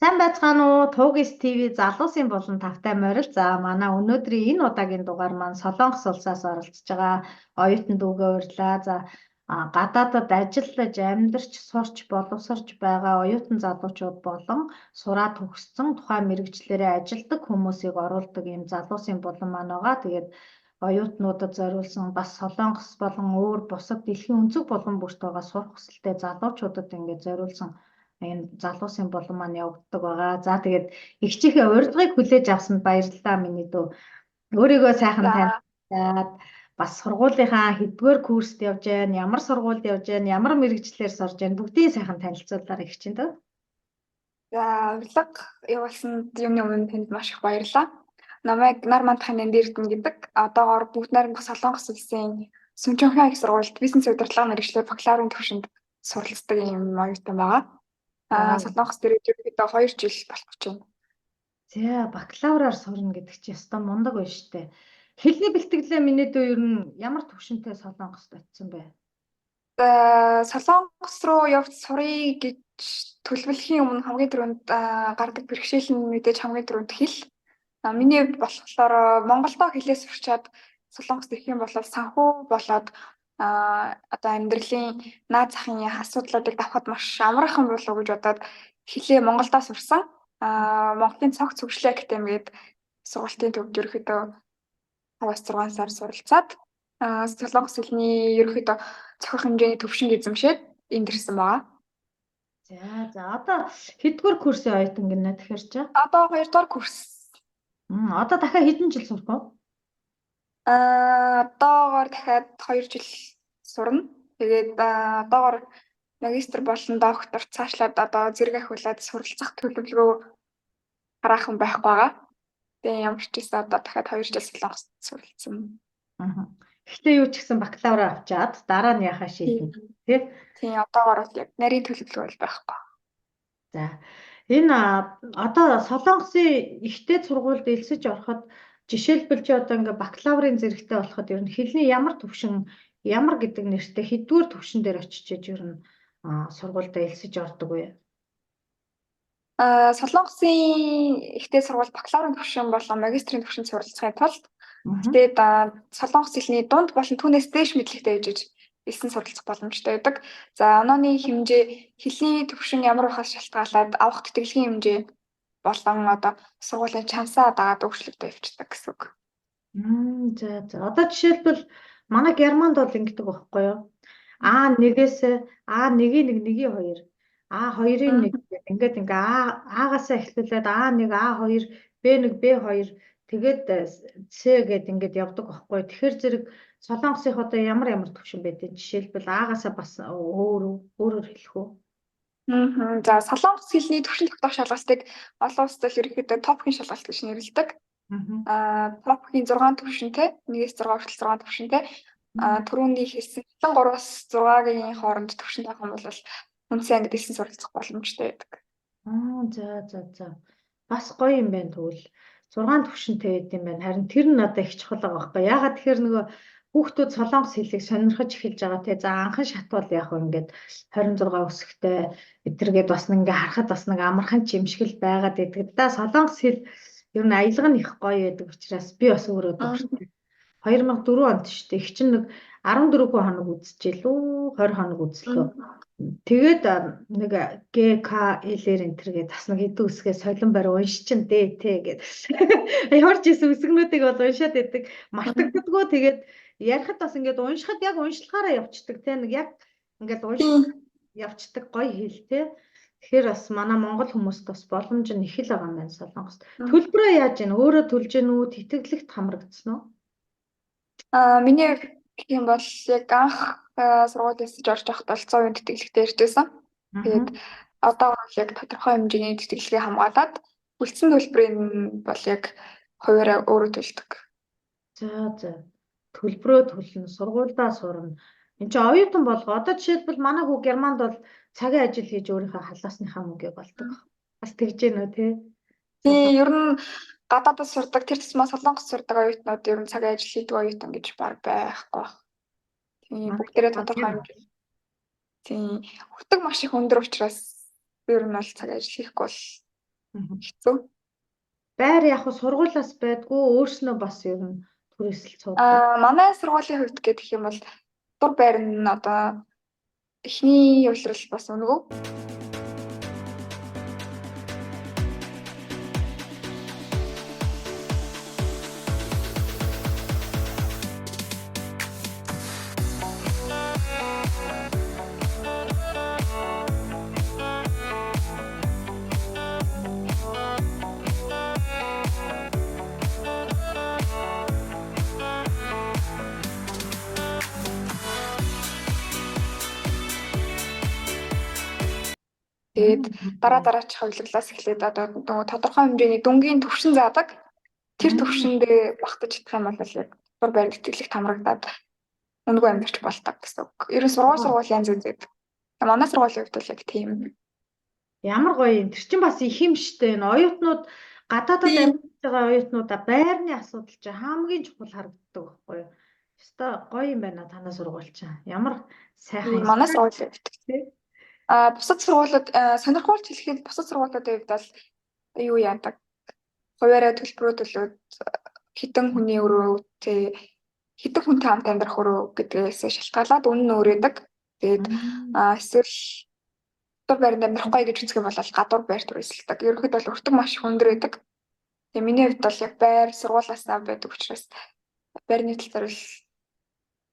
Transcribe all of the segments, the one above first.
Сайн байцгаана уу? Туугис ТV залуусын болон тавтай морил. За манай өнөөдрийн энэ удаагийн дугаар маань Солонгос улсаас оролцож байгаа оюутан дүүгээ урьлаа. За гадаадад ажиллаж, амьдарч, сурч, боловсрч байгаа оюутан залуучууд болон сураа төгссөн тухайн мэргэжлэрээ ажилдаг хүмүүсийг оруулдаг ийм залуусын болон маань байгаа. Тэгээд оюутнуудад зориулсан бас Солонгос болон өөр бусад дэлхийн өнцөг болон бүрт байгаа сурах хүсэлтэй залуучуудад ингээд зориулсан энэ залуусын болон маань явагддаг байгаа. За тэгээд ихчийнхээ урилгыг хүлээж авсанд баярлалаа миний дүү. Өөрийгөө сайхан За танилцуулаад бас сургуулийнхаа хэдвэр курст явж байна, ямар сургуульд явж байна, ямар мэргэжлэр сурж байна бүгдийг сайхан танилцуулаарай ихчин дөө. урилга явуулсанд юмны өмнө танд маш их баярлалаа. Намайг нар мандахын Нандирдэн гэдэг. Одоогоор бүгд найрамдах Солонгос улсын Сүнчөнхөн их сургуульд бизнес удирдлага мэргэжлийн бакалаврын түвшинд суралцдаг юм оюутан байгаа. За Солонгос дээр ерөнхийдөө 2 жил болох гэж байна. за бакалавраар сурна гэдэг чи өстой мундаг байна штэ. Хэлний бэлтгэлээ миний дүү ер нь ямар төвшөнтэй Солонгост очисон бэ? Солонгос руу явж сурыг гэж төлөвлөхийн өмнө хамгийн түрүүнд гардаг бэрхшээл нь мэдээж хамгийн түрүүнд хэл. Миний болохоор Монголдо хэлээ сурчаад Солонгост ирэх юм бол санхүү болоод одоо амьдралын наад захын асуудлуудыг давхад маш амархан болов уу гэж бодоод хэлээ Монголдо сурсан. Монголын цогц хөгжлийн академи гээд сургалтын төвд ерөөхдөө 5-6 сар суралцаад Солонгос хэлний ерөөхдөө цохих хэмжээний төвшинг эзэмшээд энд ирсэн байгаа. За одоо хэдвэр курсын оюутан гинэ тэгэхээр чи? Одоо 2 дугаар курс. Одоо дахиад хэдэн жил сурах вэ? Одоогоор дахиад 2 жил сурна. Тэгээд одоогоор магистр болон доктор цаашлаад одоо зэрэг ахиулаад суралцах төлөвлөгөө хараахан байхгүй байгаа. Тэгээ ямар ч гэсэн одоо дахиад 2 жил Солонгост суралцсан. Гэхдээ юу ч гэсэн бакалавр авчаад дараа нь яхаа шийднэ тий? Тийм одоогоор бол яг нарийн төлөвлөгөө бол байхгүй. За энэ одоо Солонгосын ихтэй сургуульд элсэж ороход жишээлбэл чи одоо ингээ бакалаврын зэрэгтэй болоход ер нь хэлний ямар төвшин ямар гэдэг нэртэй хэдвэр төвшин дээр очичиж ер нь сургуульд элсэж ордог вэ? Солонгосын ихтэй сургууль бакалаврын төвшин болон магистрийн төвшин суралцахын тулд тэгээд Солонгос хэлний дунд болон түүнээс дээш мэдлэгтэй гэж элсэн суралцах боломжтой байдаг. За онооны хэмжээ хэлний төвшин ямар байхаас шалтгаалаад авах тэтгэлгийн хэмжээ болон одоо сургуулийн чансаа дагаад өөрчлөгдөж явчихдаг гэсэн үг. За одоо жишээлбэл манай Германд бол ингэдэг байхгүй юу? А1-ээс А1-ийн 1, 1-ийн 2 А2-ийн 1 ингээд А-гасаа эхлүүлээд А1, А2, Б1, Б2 тэгээд С гээд ингээд явдаг байхгүй. Тэгэхээр зэрэг Солонгосын одоо ямар төвшин байдаг? Жишээлбэл А-гасаа бас өөрөөр хэлэх үү? За Солонгос хэлний төвшин тогтоох шалгалтыг олон улсад ерөнхийдөө топхийн шалгалт гэж нэрлэдэг. Топхийн 6 төвшинтэй, 1-ээс 6 хүртэл 6 төвшинтэй. Түрүүний хэлсэн 3-аас 6-гийн хооронд төвшин таах юм бол үнэсээ ангид элсэн суралцах боломжтой байдаг. За. Бас гоё юм байна тэгвэл. 6 төвшинтэй байд юм байна. Харин тэр нь одоо их чухал байгаа байхгүй. Ягаад тэгэхээр нөгөө хүүхдүүд Солонгос хэлийг сонирхож эхэлж байгаа те. За анхан шат бол яг ингээд 26 өсөхтэй эдэргээд бас ингээ харахад бас нэг амархан чимшгэл байгаад байдаг. Да Солонгос хэл ер нь аялга нь их гоё байдаг учраас би бас өөрөө дуртай. 2004 онд шүү дээ. Их чинь нэг 14 хоног үзчихлээ. 20 хоног үзлээ. Тэгээд нэг ГКЛ-ээр энтергээд бас нэг хэдэн үсгээ солон барь уншчин дээ тэ гэд. Ямар ч юм үсгнүүдийг бол уншаад байдаг. Мартагддаггүй тэгээд ярихад бас ингээд уншихад яг уншлахаараа явцдаг тэ нэг яг ингээд унших явцдаг гоё хэл тэ. Тэгэхээр бас манай монгол хүмүүст бас боломж нь их л байгаа юм байна Солонгост. Төлбөрөө яаж ийн? Өөрөө төлж гэнэ үү? Тэтгэлэгт хамрагдсан уу? Миний гэх юм бол яг анх сургуулиас орж явахад бол 100% тэтгэлэгтэй иржсэн. Тэгээд одоо бол яг тодорхой хэмжээний тэтгэлгээ хамгаалаад үлдсэн төлбөрийн бол яг хуваараа өөрөө төлдөг. За. Төлбөрөө төлнө, сургуульдаа сурна. Энд чинь оюутан болго. Одоо жишээлбэл манай хүү Германд бол цагийн ажил хийж өөрийнхөө халаасныхаа мөнгөийг олдог. Бас тэгж гэнэ үү те? Тийм, ер нь гадаадд сурдаг, тэр тусмаа Солонгос сурдаг оюутнууд ер нь цагийн ажил хийдэг оюутан гэж баг байхгүй. Тийм, бүгдээрээ тодорхой хэмжээ. Тийм, хөтөг маш их өндөр учраас ер нь бол цагийн ажил хийхгүй бол Мгм. хэцүү. Байр яг хөө сургуулиас байдгүй өөрснөө бас ер нь түрээсэл цуглаа. Манай сургуулийн хувьд гэх юм бол дур байр нь одоо эхний улирал бас өнгөө. Тэгээд дараачих хувилглаас эхлээд одоо нөгөө тодорхой хэмжээний дүнгийн төвшин заадаг. Тэр төвшөндөө багтаж чадах юм бол яг дур байр нэтгэлэгт хамрагдаад өнгөө амьдарч болдог гэсэн үг. Ер нь сургууль янз янз. Манай сургуулийн хувьд бол яг тийм. Ямар гоё юм. Тэр чинь бас их юм штэ. Энэ оюутнууд гадаадад амьдарч байгаа оюутнуудаа байрны асуудал чинь хамгийн чухал харагддаг байхгүй юу? Өстой гоё юм байна танай сургууль чинь. Ямар сайхан юм. Манай сургуулийн хувьд. Бусад сургуулиуд сонирхолтой хэлэхэд бусад сургуулиудын хувьд бол юу яадаг? Хуваарай төлбөрүүд хэдэн хүний өрөө хэдэн хүнтэй хамт амьдрах өрөө гэдгээс шалтгаалаад үнэ нь өөр байдаг. Тэгээд эсвэл дур байранд амьдрахгүй гэж үзэх юм бол гадуур байр түрээсэлдэг. Ерөнхийдөө бол өртөг маш хүндэр байдаг. Тэгээ миний хувьд бол яг байр сургуулиасаа байдаг учраас байрны талаар л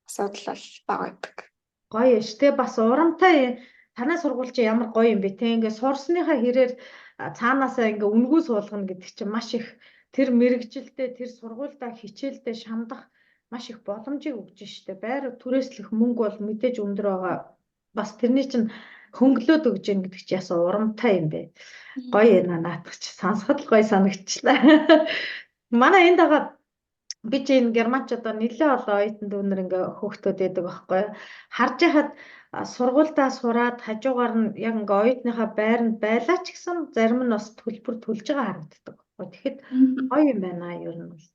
асуудал бол бага байдаг. Гоё ш. Тэ бас урамтай танай сургууль чи ямар гоё юм бэ те. Ингээ сурсныхаа хэрээр цаанаасаа ингээ үнгүү суулгана гэдэг чинь маш их тэр мэрэгжилдээ тэр сургуульдаа хичээлдээ шамдах маш их боломжийг өгж штэ. Байр түрээслэх мөнгө бол мэдээж өндөр байгаа. Бас тэрний чинь хөнгөлөөд өгж гин гэдэг чи ясаа урамтай юм бэ. Гоё ээ наадах чи сонсоход л гоё санагчлаа. Манай энд байгаа би чи энэ германч одоо нэлээ олон оюутан дүүнэр ингээ хөөхтөд байдаг байхгүй юу. Харж яхад сургуульдаа сураад хажуугаар нь яг ингээ оюутныхаа байранд байлаа ч гэсэн зарим нь бас төлбөр төлж байгаа харагддаг байхгүй. Тэгэхэд гоё юм байна ер нь бол.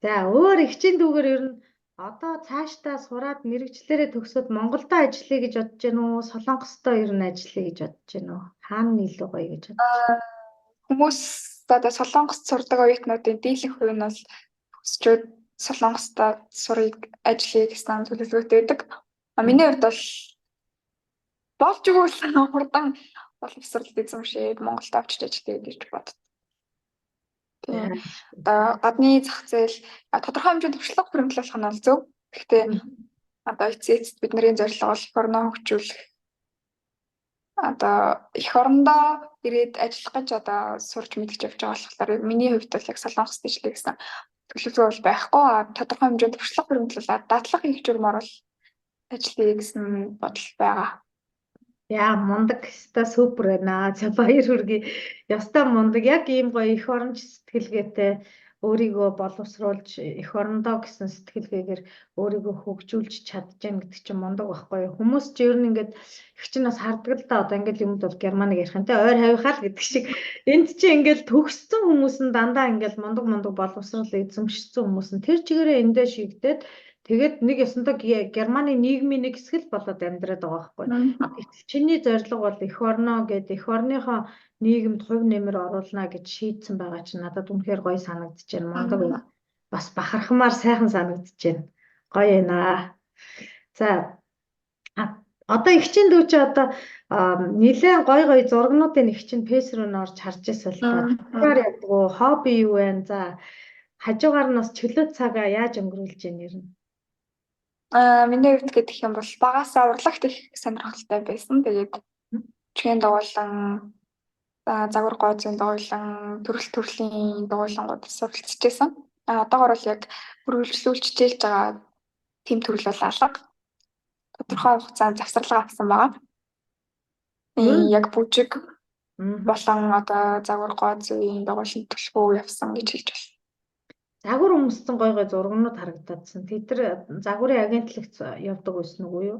За өөр ихчийн дүүгээр ер нь одоо цаашдаа сураад мэрэгчлэрээ төгсөөд Монголдо ажиллая гэж бодож байна уу? Солонгосдоо ер нь ажиллая гэж бодож байна уу? Хаана илүү гоё гэж бодож байна? Хүмүүс одоо Солонгост сурдаг оюутнуудын дийлэнх хувь нь бол өсчөөд Солонгосдо сурыг ажиллая гэсэн төлөвлөгөөтэй байдаг. Миний хувьд бол болж өгвөл хурдан боловсролд эзэмшээд Монголд авчиж ажиллая гэж боддог. Тэгээ одоо гадны зах зээл тодорхой хэмжээнд туршлага хөрөнгөлөх нь бол зөв. Гэхдээ одоо эцэст бидний зорилго бол эх орноо хөгжүүлэх. Одоо эх орондоо ирээд ажиллах гэж одоо сурч мэдж явж байгаа болохоор миний хувьд бол яг Солонгост ажиллая гэсэн төлөвлөгөө бол байхгүй. Тодорхой хэмжээнд туршлага хөрөнгөлүүлээд дадлага хийх журмаар бол ажиллая гэсэн бодол байгаа. Яа мундаг өстой супер байна. За баяр хүргэе. Ястай мундаг яг ийм гоё эх оронч сэтгэлгээтэй өөрийгөө боловсруулж эх орондоо гэсэн сэтгэлгээгээр өөрийгөө хөгжүүлж чадчихна гэдэг чинь мундаг байхгүй юу? Хүмүүс ч ер нь ингээд их чинь бас харддаг л да одоо ингээд юмд бол германыг ярих юм те ойр хавийнхаа л гэдэг шиг энд чинь ингээд төгссөн хүмүүс нь дандаа ингээд мундаг боловсрал эзэмшсэн хүмүүс нь тэр чигээрээ эндээ шигдээд тэгээд нэг ёсондоо Германы нийгмийн нэг хэсэг л болоод амьдраад байгаа байхгүй. Чиний зорилго бол эх орноо гэдэг эх орныхоо нийгэмд хувь нэмэр оруулна гэж шийдсэн байгаа чинь надад үнэхээр гоё санагдаж байна. Мундаг бас бахархмаар сайхан санагдаж байна. Гоё байна. За одоо ихчийн дүү чи одоо нэлээд гоё зургнуудын их чинь фэйс рүү н орж харж ирсэн л та. Тэгэхээр яг хобби юу вэ? За хажуугаар нь бас чөлөө цагаа яаж өнгөрүүлж яана ер нь? Миний хувьд гэдэг юм бол багасаа урлагт их сонирхолтой байсан. Тэгээд чихэн дагуулан загвар гооцын дагуулан төрлийн дагуулангууд суралцж байсан. Одоогор бол яг үргэлжлүүлж хичээлж байгаа тэм төрөл бол алга. Тодорхой хугацаанд завсарлага авсан байгаа. Яг бүжиг болон одоо загвар гооцын дагуулан төлхөө явсан гэж хэлж байна. Загвар өмссөн гой зургнууд харагдаадсан. Тэр загварын агентлагт явдаг байсан уу юу?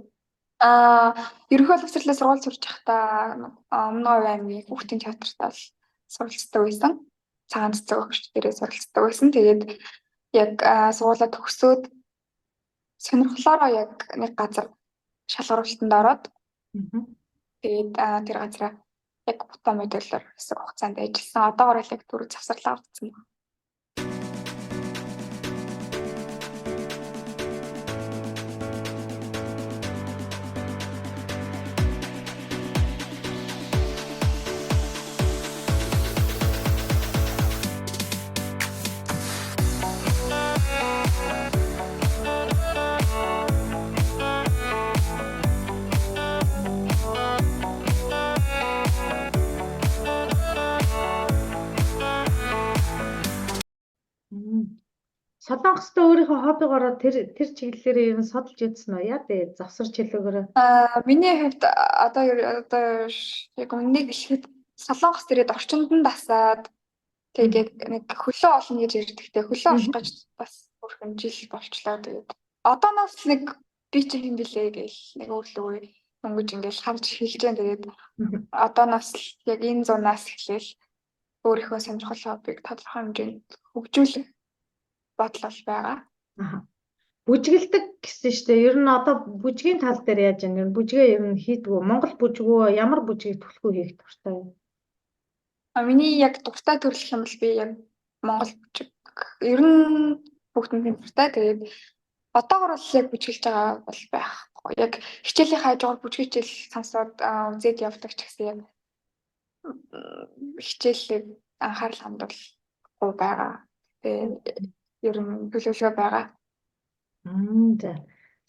Ерөнхий боловсролын сургууль сурч байхдаа Өмнө аймгийн хүүхдийн театрт бол суралцдаг байсан. Цагаан цэцэг өгч дээрээ суралцдаг байсан. Тэгээд яг сургуулаа төгсөөд сонирхлоороо яг нэг газар шалгаруултанд ороод тэгээд тэр газараа яг утаа модулаар хэсэг хугацаанд ажилласан. Одоогоор л яг түрүү завсарлаа авсан байна. Солонгостой өөрийнхөө хоббигоороо тэр чиглэлээр ер нь судалж үзсэн үү? Яа дээ завсарч хэлээгээрээ. Миний хувьд одоо яг үннийг хэлэхэд Солонгос ирээд орчинд нь дасаад тэгээд яг нэг хөлөө олно гэж ярьдагтэй хөлөө олох гэж бас бүрхэн жил болчлоо. Тэгээд одооноос нэг би чинь юм билээ гэл нэг өглөө өнгөж ингээл харж хэлж जैन. Тэгээд одооноос яг энэ зунаас эхлээл өөрийнхөө сонирхол хоббиг тодорхой хэмжээнд хөгжүүлэх бодол байгаа. Бүжгэлдэг гэсэн шүү дээ. Ер нь одоо бүжгийн тал дээр яаж юм? Бүжгээ ер нь хийдгүү. Монгол бүжгөө ямар бүжгийг төлхөө хийх дуртай вэ? Миний яг дуртай төрөл юм бол би яг монгол бүжиг. Ер нь бүгдэнд дуртай. Тэгээд одоогор бол яг бүжгэлж байгаа бол байхгүй. Яг хичээлийн хажуугаар бүжгийн хичээл сонсоод үзээд явдаг ч гэсэн яг хичээлээ анхаарал хандуулахгүй байгаа. Тэгээд ер нь төлөвлөгөө байгаа. За.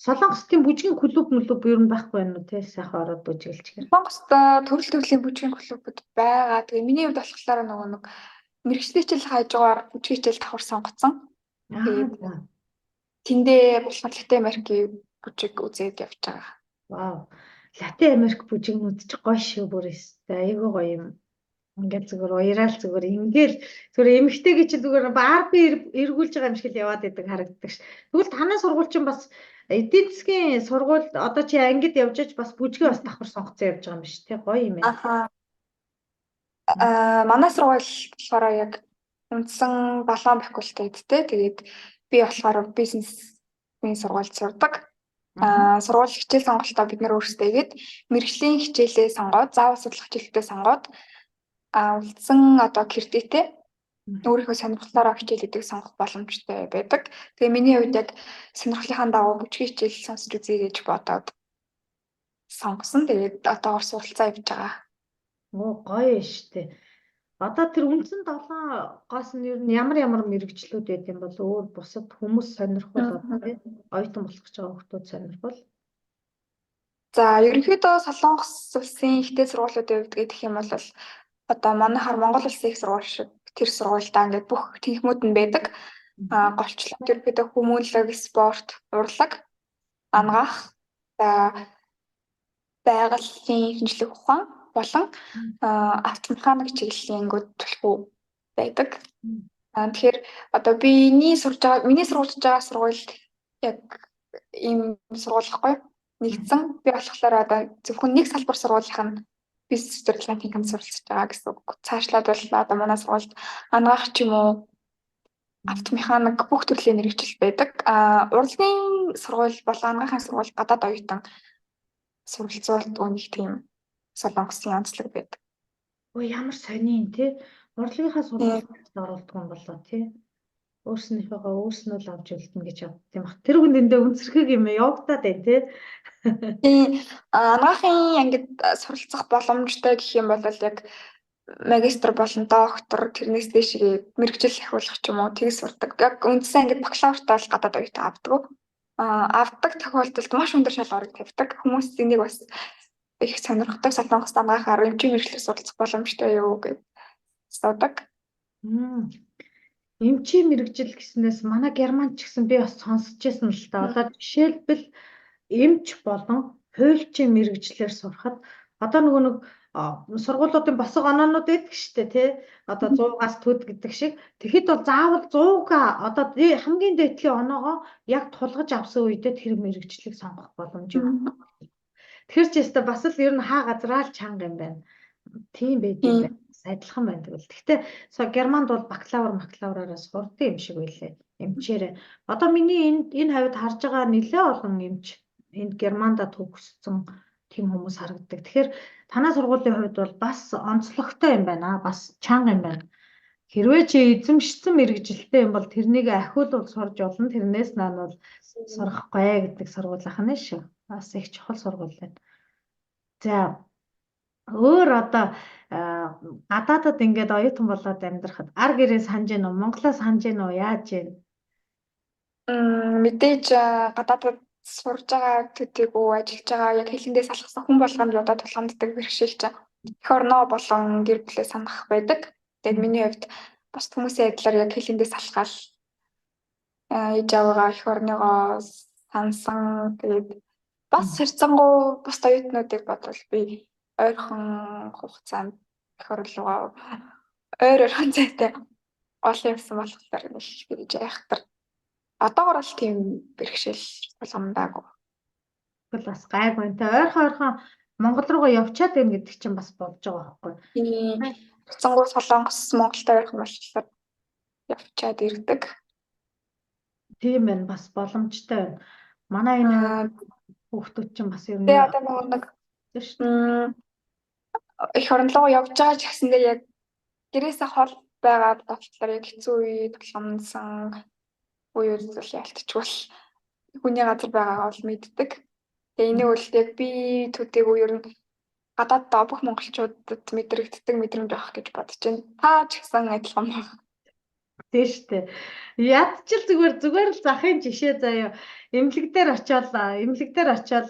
Солонгостын бүжгийн клуб ер нь байхгүй байна уу те? Сайхан ороод бүжгэлж гэр. Солонгост төрлийн бүжгийн клубуд байгаа. Тэгээ миний хувьд болохоор нэг мэргэжлийн хичээл хажуугаар бүжгийн хичээл давхар сонгоцсон. Тэгээд тэндээ болохоор Латин Америкийн бүжиг үзээд явж байгаа. Вау. Латин Америк бүжигнүүд ч гоё шүү бүрээс. Айгүй гоё юм. Ингээд зүгээр уяраал зүгээр ингээл зүгээр эмэгтэйг чи зүгээр барби эргүүлж байгаа юм шиг л яваад идэг харагддаг ш. Тэгвэл танай сургууль чинь бас эдийн засгийн сургууль одоо чи ангид явж аж бас бүжгээ бас давхар сонгоцсон явж байгаа юм биш тий гоё юм байна. Манай сургууль болохоор яг үндсэн балуун факультеттэй. Тэгээд би болохоор бизнесийн сургуульд сурдаг. Сургууль хичээл сонголтоо бид нэр өөрсдөө игээд мэргэжлийн хичээлээ сонгоод заавал судлах хичээлдээ сонгоод үлдсэн одоо кредитээ өөрийнхөө сонирхлоороо хичээлүүдийг сонгох боломжтой байдаг. Тэгээ миний хувьд яг сонирхлынхаа дагуу бүжгийн хичээл сонсч үзье гэж бодоод сонгосон. Тэгээд одоогор суралцаа явж байгаа. Гоё штэ. Одоо тэр үндсэн 7-гоос нь ер нь ямар мэргэжлүүд байд юм бол өөр бусад хүмүүс сонирхол одоо тий оюутан болох гэж байгаа хүмүүс сонирхол. За ерөнхийдөө Солонгос улсын ихтэй сургуулиудын хувьд гэх юм бол одоо манайхаар Монгол улсын их сургууль шиг тэр сургуультай ингээд бүх тэнхмүүд нь байдаг. Голчлог ерөнхийдөө хүмүүнлэг, спорт, урлаг, ангаах, байгалийн шинжилгээ ухаан болон автомеханик чиглэлийн ангиуд төлхөө байдаг. Тэгэхээр одоо миний сурж байгаа сургуульд яг ийм сургуулихгүй нэгдсэн. Би болохоор одоо зөвхөн нэг салбар сургуулийнх нь бизнес төрлийн хэмжээнд суралцж байгаа гэсэн үг. Цаашлаад бол одоо манай сургуульд ангаах ч юм уу автомеханик бүх төрлийн мэргэжил байдаг. Урлагийн сургууль бол ангаахын сургууль гадаад оюутан суралцуулдаг нэг тийм Солонгосын онцлог байдаг. Ямар сони тий урлагийнхаа сургуульд оруулдаг юм болоо тий. Өөрснийхөө л авч үлдэнэ гэж явд тийм бах. Тэр хүндээ үнсэрхэг юм явагдаад байна тий. Ангаахын ангид суралцах боломжтой гэх юм бол яг магистр болон доктор тэрнээс дээш мэргэжил ахиулах ч юм уу тгий сурдаг. Яг үндсэн ангид бакалавртаа л гадаад оюутан авдаг. Авдаг тохиолдолд маш өндөр шалгуурыг тавьдаг. Хүмүүс энийг бас их сонирхдаг. Солонгост ангаахаар эмчийн мэргэжлийг суралцах боломжтой юу гэж асуудаг. Эмчийн мэргэжил гэснээс манай герман ч гэсэн би бас сонсч байсан л та. Одоо жишээлбэл эмч болон хуульчийн мэргэжлэр сурахад одоо нэг сургуулиудын босго оноонууд байдаг шүү дээ тий. Одоо 100-аас төд гэдэг шиг. Тэгэхэд бол заавал 100-га одоо хамгийн дээдлийн оноогоо яг тулгаж авсан үедээ тэр мэргэжлийг сонгох боломж юм. Тэгэхээр ч ястаа бас л ер нь хаа газраа л чанга юм байна. Тийм байд юм байна. Адилхан байна тэгвэл. Гэхдээ германд бол бакалавраараа сурдаг юм шиг байлээ. Эмчээрээ. Одоо миний энэ хавьд харж байгаа нэлээ олон эмч энд Германда төгссөн тийм хүмүүс харагддаг. Тэгэхээр танай сургуулийн хувьд бол бас онцлогтой юм байна. Бас чанга юм байна. Хэрвээ чи эзэмшсэн мэрэгжилтэй юм бол тэрнийг ахиулбал сурж болно. Тэрнээс наан бол сурахгүй гэдэг сургууль ахна шүү. Бас их чухал сургууль байна. За өөр одоо гадаадад ингээд оюутан болоод амьдрахад ар гэрээ санаж гэнэ үү? Монголоо санаж гэнэ үү? Яаж гэнэ? Мэдээж гадаадд сурж байгаа төдийгүй ажиллаж байгаа яг хэлэндээ салхсан хүн болгонд одоо тулгамддаг бэрхшээлч эх орноо болон гэр бүлээ санах байдаг. Тэгээд миний хувьд бас хүмүүсийн адилаар яг хэлэндээ салхаал ээж аваагаа эх орныгоо сансан. Тэгээд бас хэрцангуй бус оюутнуудыг бодвол би ойрхон хугацаанд эх орн руугаа ойрхон зайтай олон явсан болохоор нэг гэж айхтар. Одоогор л тийм бэрхшээл болгомдаагүй. Тэгвэл бас гайгүй энэ ойрхон Монгол руугаа явчаад байна гэдэг чинь бас болж байгаа байхгүй. Цангуу Солонгос Монголтой ойрхон болчихлоо явчаад ирдэг. Тийм байна, бас боломжтой байна. Манай энэ хүүхдүүд чинь бас ер нь Тэгээ одоо нэг эх орн руу явж байгаа ч гэсэндээ яг гэрээсээ хол байгаа болохоор яг хэцүү үед тулгамдсан үе үзэл ялтчвал хүний газар байгаагаа бол мэддэг. Тэгээ энийг бол яг би төдийгүй ер нь гадаад бүх монголчуудад мэдрэгддэг мэдрэмж авах гэж бодож байна. Та ч гэсэн адилхан байна. Тийм шүү дээ. Ядчил зүгээр л захын жишээ заяа. Эмнэлэг дээр очиод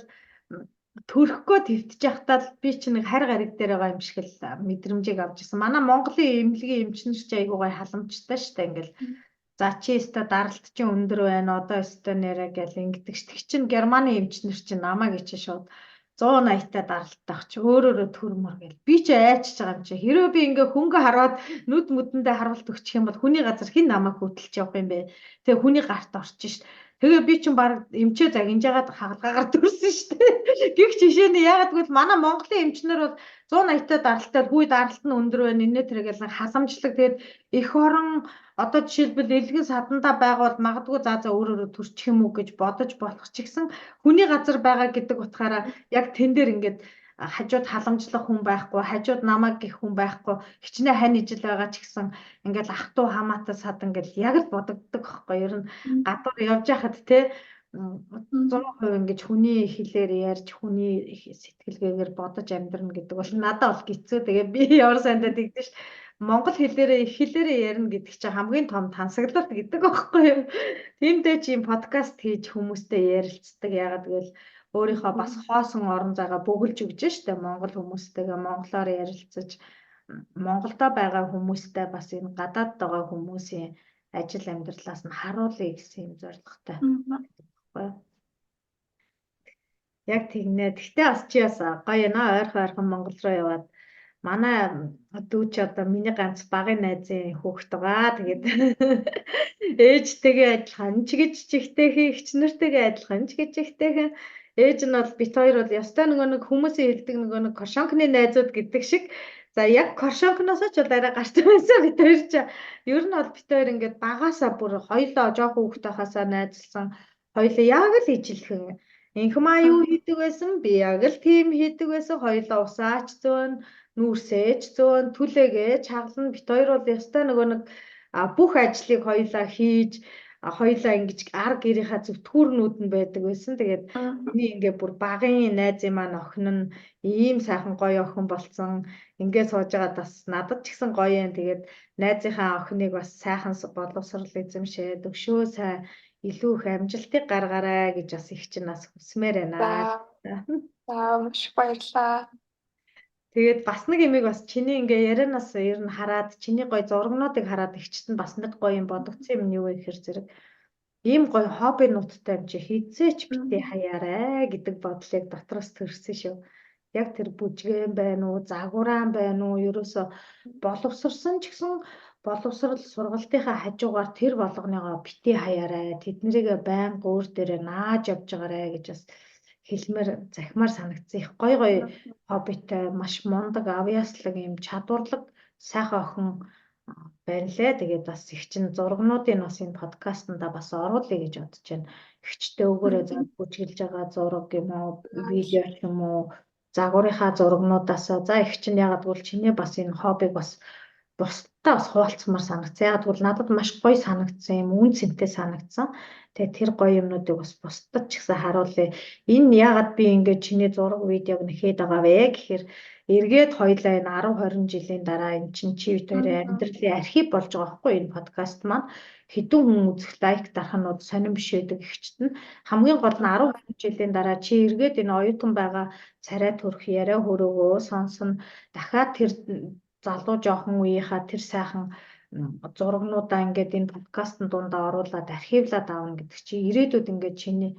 төрөхгүй твтж явахдаа би ч нэг харь гариг дээр байгаа юм шиг л мэдрэмжийг авч ирсэн. Манай Монголын эмнэлгийн эмчнэр ч айгуу гай халамжтай шүү дээ. Ингээл за чи өстө даралт чинь өндөр байна. Одоо өстө нэрэ гэл ингэдэг ш. Тэг чин Германы эмчнэр чинь намайг ичээ шууд 180-тай даралттай ах чи өөрөөрөө төрмөр гэл. Би ч айчж байгаа юм чи. Хэрвээ би ингээ хөнгө хараад нүд мүдэндээ харуулт өгчих юм бол хүний газар хэн намайг хөдөлж явах юм бэ? Тэгээ хүний гарт орчих ш. Тэгээ би чинь баг эмчээ загинж ягаад хаалгаагаар төрсөн шүү дээ. Гэх жишээний ягаад гэвэл манай Монголын эмчнэр бол 180-тай даралтай хүй даралт нь өндөр байна. Инээ тэрэгэл халамжлаг. Тэгээд эх орон одоо жишээлбэл элгэн садандаа байгавал магадгүй за өөрөөрөө төрчих юм уу гэж бодож болох ч гэсэн хүний газар байгаа гэдэг утгаараа яг тэн дээр ингээд хажууд халамжлах хүн байхгүй, хажууд намайг гэх хүн байхгүй, хичнээн хань ижил байгаа ч гэсэн ингээл ах トゥ хамаатай сад ингээл яг л бодогддог байхгүй. Ер нь гадуур явж байхад те 100% ингэж хүний хэлээр ярьж хүний сэтгэлгээгээр бодож амьдрна гэдэг бол надад бол хэцүү. Тэгээ би ямар сайндаа тэгдэж ш. Монгол хэлээрээ их хэлээрээ ярина гэдэг чинь хамгийн том тансаглалт гэдэг байхгүй юу. Тиймдээ чи подкаст хийж хүмүүстэй ярилцдаг. Ягаад гэвэл өөрийнхөө бас хоосон орон зайгаа бөглж өгч штэ Монгол хүмүүстэйгээ монголоор ярилцаж Монголдо байгаа хүмүүстэй бас энэ гадаад байгаа хүмүүсийн ажил амьдралаас нь харуулъя гэсэн юм зорилготой. Яг тэгнэ. Гэхдээ бас чи бас гоё наа ойрхон Монгол руу яваад манай дүүч одоо миний ганц багын найзын хүүхэд байгаа. Тэгээд ээжтэйгээ адилхан ч гэж чихтэйхэн, эгч нартайгээ адилхан ч гэж чихтэйхэн. Ээж нь бол бит хоёр бол ёстой нөгөө нэг хүмүүсийн хэлдэг нөгөө нэг коршонкны найзууд гэдэг шиг. За яг коршонкноос ч бол арай гарч байсан бит хоёр ч. Ер нь бол бит хоёр ингээд багаасаа бүр хоёлоо жоох хүүхдтэй хасаа найзлсан. Хоёлоо яг л ижилхэн. Инхмаа юу хийдэг байсан? Би яг л тийм хийдэг байсан. Хоёлоо усаач зөөн, нүүрсээж зөөн, түлээгээ чаглан бит хоёр бол ёстой нөгөө нэг бүх ажлыг хоёлаа хийж хоёлаа ингэж ар гэрийнхаа зүтгүүрнүүд нь байдаг байсан. Тэгээд миний ингээ бүр багын найзын маань охин нь ийм сайхан гоё охин болсон. Ингээ сууж байгаа бас надад ч гэсэн гоё юм. Тэгээд найзынхаа охиныг бас сайхан боловсрал эзэмшээд өшөө сайн илүү их амжилтыг гаргаарай гэж бас их чинь бас хүсмээр байна. За маш баярлалаа. Тэгээд бас нэг юмыг бас чиний ингээ ярианаас ер нь хараад чиний гоё зургнуудыг хараад ихчт нь бас нэг гоё юм бодогдсон юм юу вэ гэхээр зэрэг ийм гоё хобби нуттай юм чи хийцээч битээ хаяарай гэдэг бодлыг дотроос төрсөн шүү. Яг тэр бүжгэн байна уу, загвараан байна уу, ерөөсө боловсрсан ч гэсэн боловсрал сургалтынхаа хажуугаар тэр болгоныгоо битээ хаяарай. Тэднэрийгээ байнга өөр дээрээ нааж явж байгаарай гэж бас хэлмээр захимаар санагдсан их гоё хоббитай маш мундаг авьяаслаг юм чадварлаг сайхан охин байна лээ. Тэгээд бас их чин зургнуудын бас энэ подкастнда бас оруулъя гэж бодож байна. Ихчтэй өгөөрэй за бүжгэлж байгаа зураг юм уу, видео юм уу, загварынхаа зурагнуудаасаа за их чинь ягаад гэвэл чиний бас энэ хоббиг бас бусдаа бас хуваалцмаар санагдсан. Ягаад гэвэл надад маш гоё санагдсан юм үн цэнтэй санагдсан. Тэгээ тэр гоё юмнуудыг бас бусдад ч гэсэн харуулъя. Энэ ягаад би ингээд чиний зураг видеог нэхээд байгаа вэ гэхээр эргээд хоёлаа энэ 10 20 жилийн дараа эн чинь чи бид хоёрын амьдралын архив болж байгаа байхгүй энэ подкаст маань хэдэн хүн үзэх лайк дарахнууд сонирн биш байдаг ихчтэн хамгийн гол нь 10 20 жилийн дараа чи эргээд энэ оюутан байгаа царай төрөх яриа хөрөөгөө сонсон дахиад тэр залуу жоохон үеийнхаа тэр сайхан зурагнуудаа ингээд энэ подкастн дундаа оруулаад архивлаад аавна гэдэг чи ирээдүйд ингээд чиний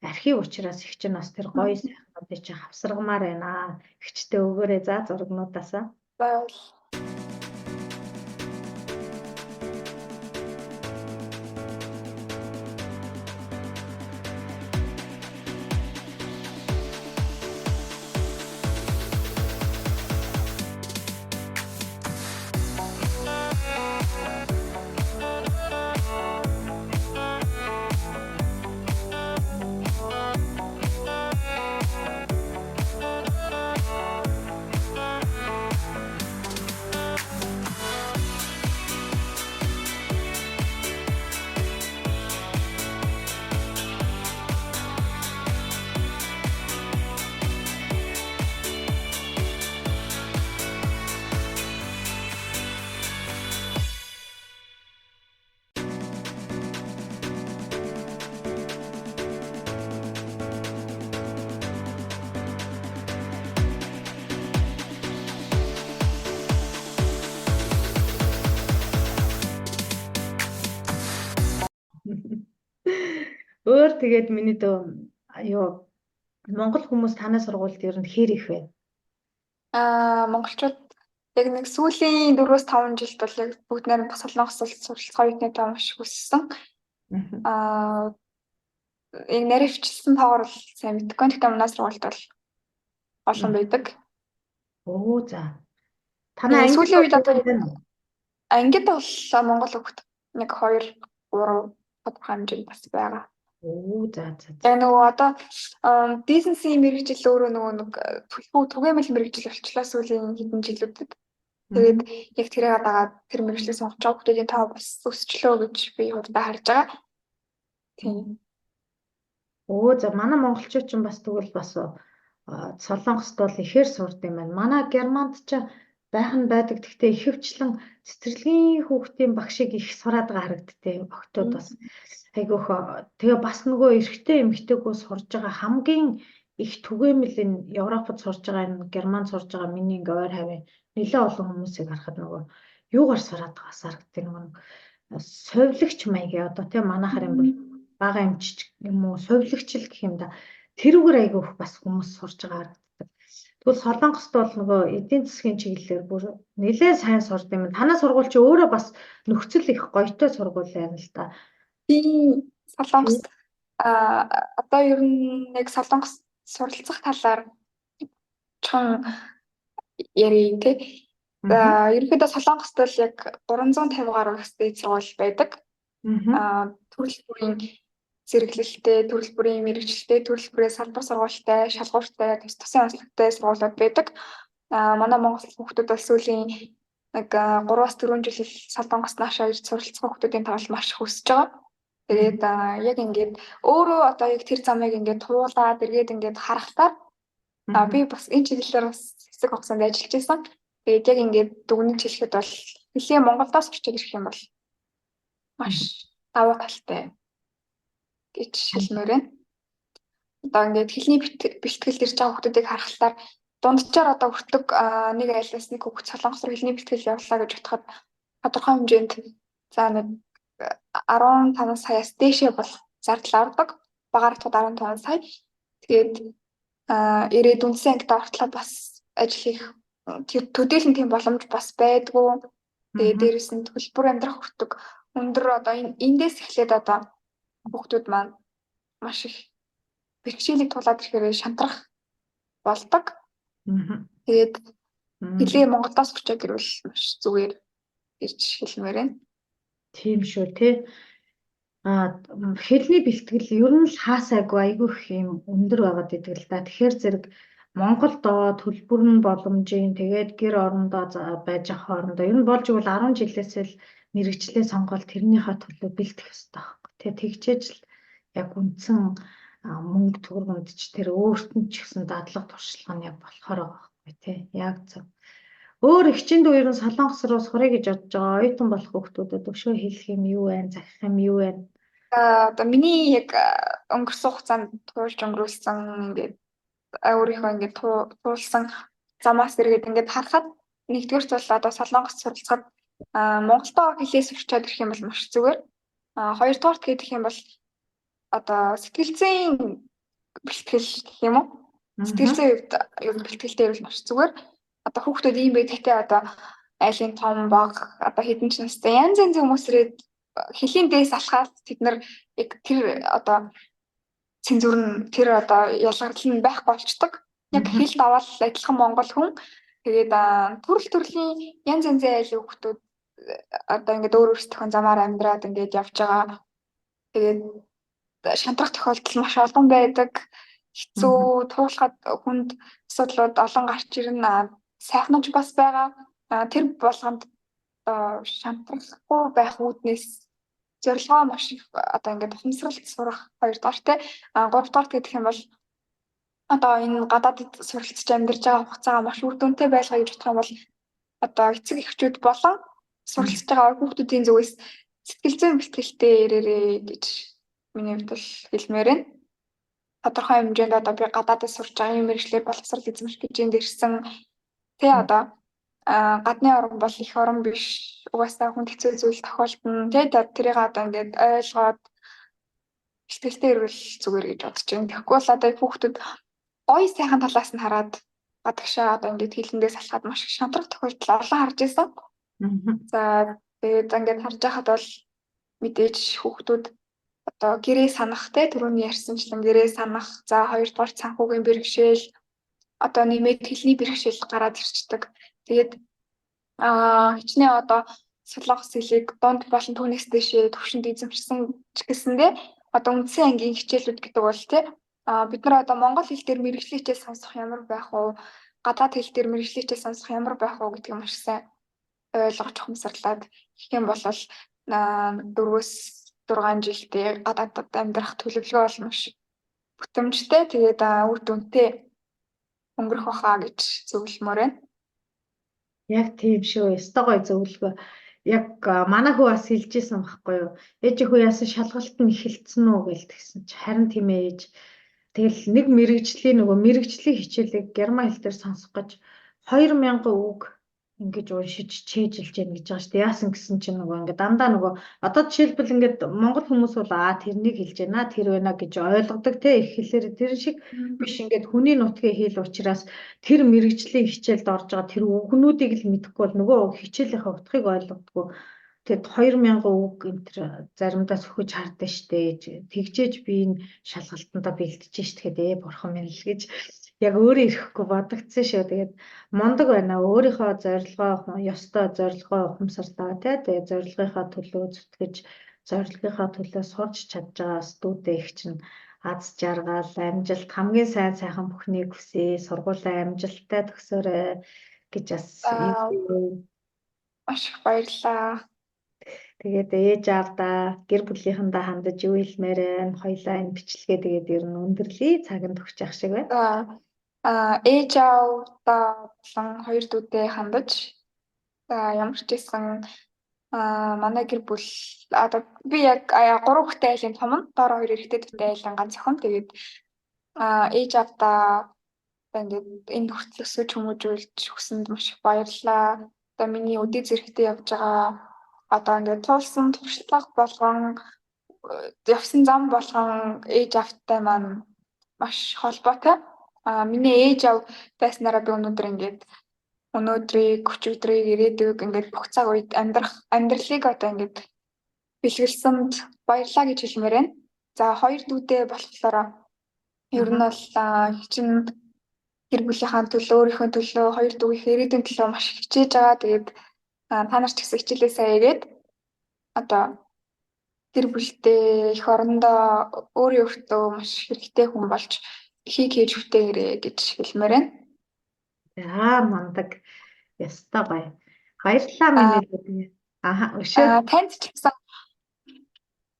архив учраас их чинь бас тэр гоё сайхнуудыг чи хавсаргамаар байна. Ихчтэй өгөөрэй за зурагнуудаасаа. Байвал. Өөр тэгээд миний юу Монгол хүмүүс танай сургуульд ер нь хэр их вэ? Монголчууд яг нэг сүүлийн 4-5 жилд бол яг бүгд найран бас солонгос улс суралцах оюутны тоо маш хүссэн. Яг нарийн хвчилсэн тоогоор л сайн мэдгүй. Гэхдээ манай сургуульд бол олон байдаг. Оо за. Танай Сүүлийн үед одоо байна уу? ангид бол Монгол хүүхд нэг 2 3 тодорхой хэмжээнд бас байгаа. Оо за. Яг нөгөө одоо бизнесийн мэргэжил өөрөө нөгөө нэг түгээмэл мэргэжил болчлаа сүүлийн хэдэн жилүүдэд. Тэгээд яг тэрийг дагаад тэр мэргэжлийг сонгож байгаа хүмүүсийн тоо бас өсчлөө гэж би хурдаа харж байгаа. Тийм. Оо за манай монголчууд ч бас тэгвэл бас Солонгост бол ихээр сурд юм байна. Манай Германд ч байх нь байдаг. Гэхдээ ихэвчлэн цэцэрлэгийн хүүхдийн багшийг их сураад байгаа харагдтыг октод бас айгүйх тэгээ бас нөгөө эрэгтэй эмэгтэйгөө сурж байгаа хамгийн их түгээмэл энэ Европод сурж байгаа энэ Германд сурж байгаа миний ингээ ойр хавийн нэлээд олон хүмүүсийг харахад нөгөө юугаар сураад байгаас харагдтыг нөгөө совилогч маягийн одоо тийм манайхаар юм бол бага эмчч юм уу совилогчл гэх юм да тэрүүгээр айгүйх бас хүмүүс сурж байгаа харагддаг. Тэгвэл Солонгост бол нөгөө эдийн засгийн чиглэлээр бүр нэлээд сайн сурд юм. Танай сургууль чи өөрөө бас нөхцөл их гоётой сургууль байна л да. Тийм Солонгост одоо ер нь яг Солонгос суралцах талаар чон ярий тий. Ерөнхийдөө Солонгост бол яг 350 гаруй стэйт сургууль байдаг. Төрөл бүрийн зэрэглэлтэй, төрөл бүрийн мэргэжилтэй, төрөл бүрийн салбар сургуультай, шалгууртай, тусын онцлогтой сургуулиуд байдаг. Манай Монгол хүүхдүүд бол сүүлийн нэг 3-4 жил Солонгост наашаа ирж суралцах хүүхдүүдийн тоо маш их өсөж байгаа. Тэгээд яг ингээд өөрөө одоо яг тэр замыг ингээд туулаад эргээд ингээд харахтаа би бас энэ чиглэлээр бас хэсэг хугацаанд ажиллаж байсан. Тэгээд яг ингээд дүгнэж хэлэхэд бол нэлийн Монголоос очиж ирэх юм бол маш давуу талтай гэж хэлмээр байна. Одоо ингээд хэлний бэлтгэл ирж байгаа хүмүүсийг харахаар дунджаар одоо хүртэг нэг айлаас нэг хүүхд Солонгос руу хэлний бэлтгэл явуулаа гэж бодоход тодорхой хэмжээнд за нэг 15 саяас дээшээ бол зардал ордог. Багаархад 15 сая. Тэгээд ирээд үндсэн ангид ортлоо бас ажил хийх төдийлөн тийм боломж бас байдгүй. Тэгээд дээрэс нь төлбөр амьдрах хүртэг өндөр одоо эндээс эхлээд одоо хүүхдүүд маань маш их бэрхшээлийг тулаад ирэхээр шантрах болдог. Тэгээд хэлээ Монголоос очиж ирвэл маш зүгээр гэж хэлмээр байна. Тийм шүү тий. Хэлний бэлтгэл ер нь л хаасаагүй айгүй их юм өндөр байгаад идэг л да. Тэгэхээр зэрэг Монголд төлбөрн боломжийн тэгээд гэр орондоо байж ах хоорондоо ер нь болж игэл 10 жилээс л мэрэгчлээ сонгоод тэрнийхээ төлөө бэлдэх ёстой байхгүй. Тэгээд тэгжээж л яг үндсэн мөнгө төгрөгөнд ч тэр өөрт нь ч гэсэн дадлага туршлага нь яг болохоор байгаа байхгүй тий. Яг зөв. Өөр эгчийн дүү ер нь Солонгос руу сурах гэж бодож байгаа оюутан болох хүүхдүүдэд өшөө хэлэх юм юу вэ? Захих юм юу вэ? Одоо миний яг өнгөрсөн хугацаанд туулж өнгөрүүлсэн ингээд өөрийнхөө ингээд туулсан замаас эргээд ингээд харахад нэгдүгээр бол одоо Солонгос суралцахад Монголдоо хэлээ сурчаад ирэх юм бол маш зүгээр. Хоёрдугаарт гэх юм бол одоо сэтгэл зүйн бэлтгэл гэх юм уу? Сэтгэл зүйн хувьд ер нь бэлтгэлтэй бол маш зүгээр. Одоо хүүхдүүд ийм байдагтай одоо айлын том баг одоо хэдэн ч настай янз янзын хүмүүс ирээд хэлийн дээс алхаад тэд нар яг тэр одоо цензур нь тэр одоо ялгарлал нь байхгүй болчдөг. Яг хэл даваал адилхан монгол хүн. Тэгээд төрөл төрлийн янз янзын айлын хүүхдүүд одоо ингээд өөр өөрсдийнхөө замаар амьдраад ингээд явж байгаа. Тэгээд шантрах тохиолдол маш олон байдаг. Хэцүү туулахад хүнд асуудлууд олон гарч ирнэ. Сайхнаж бас байгаа. Тэр болгонд шантрахгүй байх үүднээс зорилгоо маш их одоо ингээд ухамсаралт сурах хоёрдугаарт гуравдугаарт гэх юм бол одоо энэ гадаадд суралцж амьдарч байгаа хугацаа маш үр дүнтэй байлгаа гэж бодох юм бол одоо эцэг эхчүүд болон суралцж байгаа хүүхдүүдийн зүгээс сэтгэл зүйн бэлтгэлтэй ирээрээ гэж миний хувьд бол хэлмээр байна. Тодорхой хэмжээнд одоо би гадаадд сурч байгаа юм мэрэгчлэр боловсрол эзэмших хэмжээнд ирсэн. Тэ одоо гадны орн бол их орн биш. Угаасаа хүн хэцүү зүйл тохиолдно. Тэгээд тэрийг одоо ингээд ойлгоод бэлтгэлтэй ирвэл зүгээр гэж бодож байна. Тэгэхгүй бол одоо хүүхдүүд гоё сайхан талаас нь хараад гадагшаа одоо ингээд хилэндээс алхаад маш их шантрах тохиолдол олон харж байсан. За тэгээд ингээд харж байхад бол мэдээж хүүхдүүд одоо гэрээ санах те түрүүний ярьсанчлан гэрээ санах за хоёрдугаар санхүүгийн бэрхшээл одоо нэмээд хэлний бэрхшээл гараад ирчдэг. Тэгээд хичнээн одоо Солонгос хэлийг дунд болон түүнээс дэшээ төвшөнд эзэмшсэн ч гэсэндээ одоо үндсэн ангийн хичээлүүд гэдэг бол тий бид нар одоо монгол хэл дээр мэргэжлийн хичээл сонсох ямар байх вэ? Гадаад хэл дээр мэргэжлийн хичээл сонсох ямар байх вэ гэдгийг маш сайн ойлгож ухамсарлаад гэх юм бол 4-өөс 6 жилдээ гадаадд амьдрах төлөвлөгөө бол маш бүтэмжтэй тэгээд үр дүнтэй өнгөрөх баха гэж зөвлөмөр байна. Яг тийм шүү. Өстой гой зөвлөгөө. Яг манай хүү бас хэлжсэн байхгүй юу? Ээж хүү яасан шалгалт нь эхэлсэн үү гэж тэгсэн чи харин тийм ээж. Тэгэл нэг мэрэгжлийн мэрэгжлийн хичээлийг герман хэл дээр сонсох гэж 2000 үг ингэж уншиж чэйжилж яах гэж байгаа шүү дээ. Яасан гэсэн чинь ингээд дандаа одоо жишээлбэл ингээд монгол хүмүүс бол тэрнийг хэлж байна тэр байна гэж ойлгодог те их хэлээр тэр шиг биш ингээд хүний нутгийн хэл учраас тэр мэрэгжлийн хичээлд орж байгаа тэр үгнүүдийг л мэдэхгүй бол нөгөө хичээлийнхаа утгыг ойлгодоггүй. Тэгэд 2000 үг энэ заримдаа сөхөж хардсан штэ. Тэгжээж би энэ шалгалтандаа бэлтэж штэ гэдэг бурхан минь л гэж яг өөрөө ирэхгүй бодогдсон шүү. Тэгээд мундаг байна. Өөрийнхөө зорилгоо, ёстой зорилгоо ухамсарлаа тий. Тэгээд зорилгынхаа төлөө зүтгэж, зорилгынхаа төлөө сурч чадж байгаа студент их чинь аз жаргал, амжилт хамгийн сайн сайхан бүхнийг хүсье. Сургуулаа амжилттай төгсөөрэй гэж бас маш их баярлалаа. Тэгээд ээж аавдаа гэр бүлийнхэндээ хандаж юу хэлмээр байна. Хоёлаа энэ бичлэгээ тэгээд ер нь өндөрлөе. Цагт өгч явах шиг байна. Ээж аавдаа болон хоёр дүүтэй хандаж ямар ч байсан манай гэр бүл одоо би яг 3 хүүхэдтэй айлын том нь доор 2 эрэгтэй дүүтэй айлын ганц охин. Тэгээд ээж аавдаа ингээд энэ хүртэл өсөж хүмүүжүүлж өгсөнд маш их баярлалаа. Одоо миний өдөө зэрэгтэй явж байгаа одоо ингээд туулсан туршлага болгон явсан зам болгон ээж аавтай маань маш холбоотой. Миний ээж аав байснараа би өнөөдөр ингээд өнөөдрийг өчигдрийг ирээдүйг ингээд бүх цаг үед амьдралыг одоо ингээд бэлгэлсэнд баярлаа гэж хэлмээр байна. За хоёр дүүтэй болохоор ер нь бол хичнээн гэр бүлийнхаа төлөө өөрийнхөө төлөө хоёр дүүгийн ирээдүйн төлөө маш хичээж байгаа. Тэгээд та нар ч гэсэн хичээлээ сайн хийгээд одоо гэр бүлтэй их орондоо өөрийн өөртөө маш хэрэгтэй хүн болж хийж хөтээгээрэй гэж хэлмээр байна. За мундаг. Яста гоё. Баярлалаа Аа миний дүү. Өшөө.